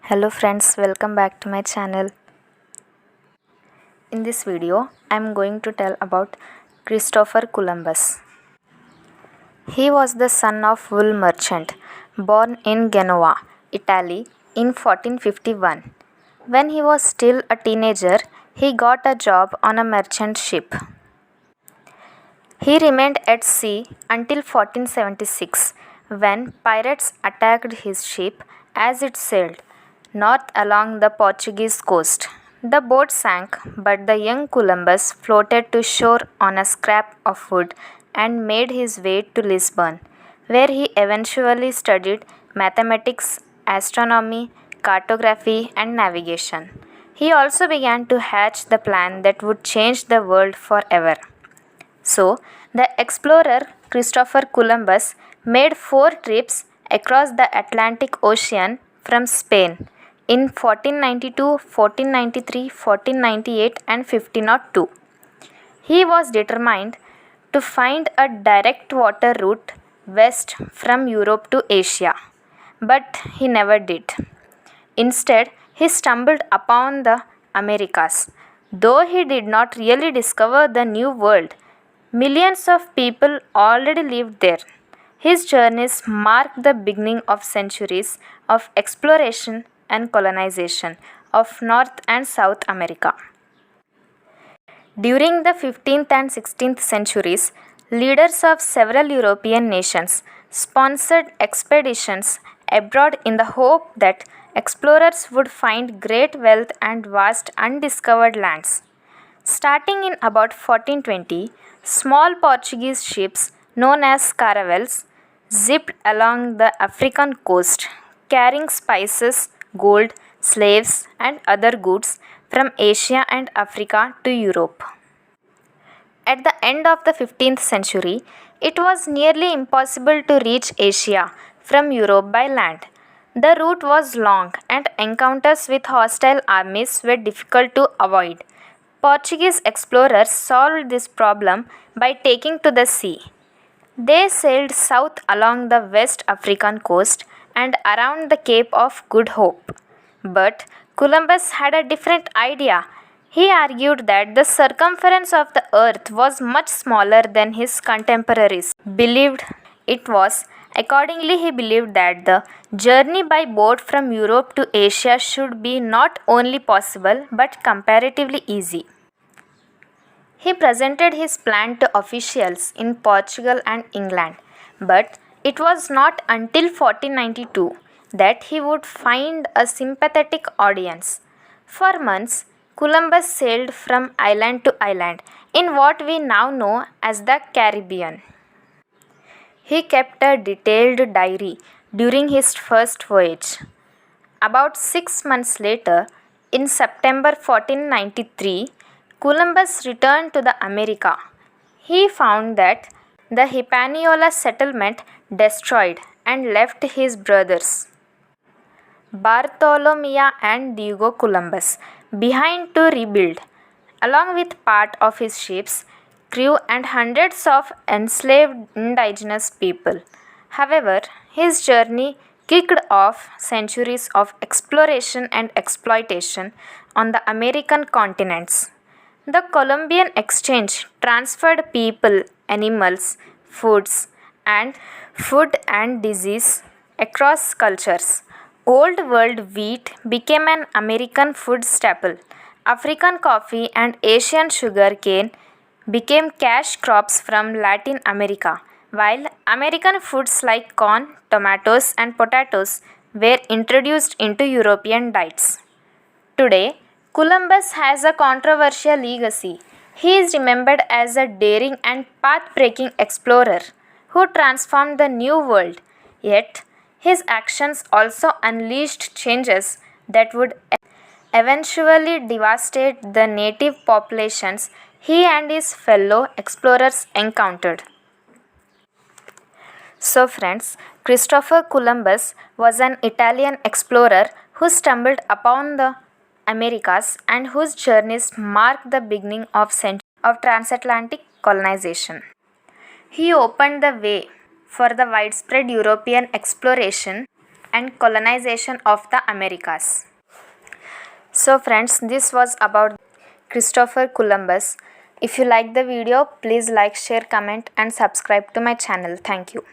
Hello friends, welcome back to my channel. In this video, I am going to tell about Christopher Columbus. He was the son of wool merchant, born in Genoa, Italy in 1451. When he was still a teenager, he got a job on a merchant ship. He remained at sea until 1476, when pirates attacked his ship as it sailed north along the Portuguese coast. The boat sank, but the young Columbus floated to shore on a scrap of wood and made his way to Lisbon, where he eventually studied mathematics, astronomy, cartography, and navigation. He also began to hatch the plan that would change the world forever. So, the explorer Christopher Columbus made 4 trips across the Atlantic Ocean from Spain in 1492, 1493, 1498, and 1502. He was determined to find a direct water route west from Europe to Asia, but he never did. Instead, he stumbled upon the Americas. Though he did not really discover the New World, millions of people already lived there. His journeys mark the beginning of centuries of exploration and colonization of North and South America. During the 15th and 16th centuries, leaders of several European nations sponsored expeditions abroad in the hope that explorers would find great wealth and vast undiscovered lands. Starting in about 1420, small Portuguese ships known as caravels zipped along the African coast, carrying spices, gold, slaves, and other goods from Asia and Africa to Europe. At the end of the 15th century, it was nearly impossible to reach Asia from Europe by land. The route was long, and encounters with hostile armies were difficult to avoid. Portuguese explorers solved this problem by taking to the sea. They sailed south along the West African coast and around the Cape of Good Hope. But Columbus had a different idea. He argued that the circumference of the earth was much smaller than his contemporaries believed it was. Accordingly, he believed that the journey by boat from Europe to Asia should be not only possible but comparatively easy. He presented his plan to officials in Portugal and England, but it was not until 1492 that he would find a sympathetic audience. For months, Columbus sailed from island to island in what we now know as the Caribbean. He kept a detailed diary during his first voyage. About 6 months later, in September 1493, Columbus returned to the America. He found that the Hispaniola settlement destroyed and left his brothers Bartholomew and Diego Columbus behind to rebuild, along with part of his ship's crew and hundreds of enslaved indigenous people. However, his journey kicked off centuries of exploration and exploitation on the American continents. The Columbian Exchange transferred people, animals, food and disease across cultures. Old World wheat became an American food staple. African coffee and Asian sugar cane became cash crops from Latin America, while American foods like corn, tomatoes, and potatoes were introduced into European diets. Today, Columbus has a controversial legacy. He is remembered as a daring and path breaking explorer who transformed the New World. Yet, his actions also unleashed changes that would eventually devastate the native populations he and his fellow explorers encountered. So, friends, Christopher Columbus was an Italian explorer who stumbled upon the Americas and whose journeys marked the beginning of centuries of transatlantic colonization. He opened the way for the widespread European exploration and colonization of the Americas. So friends, this was about Christopher Columbus. If you like the video, please like, share, comment and subscribe to my channel. Thank you.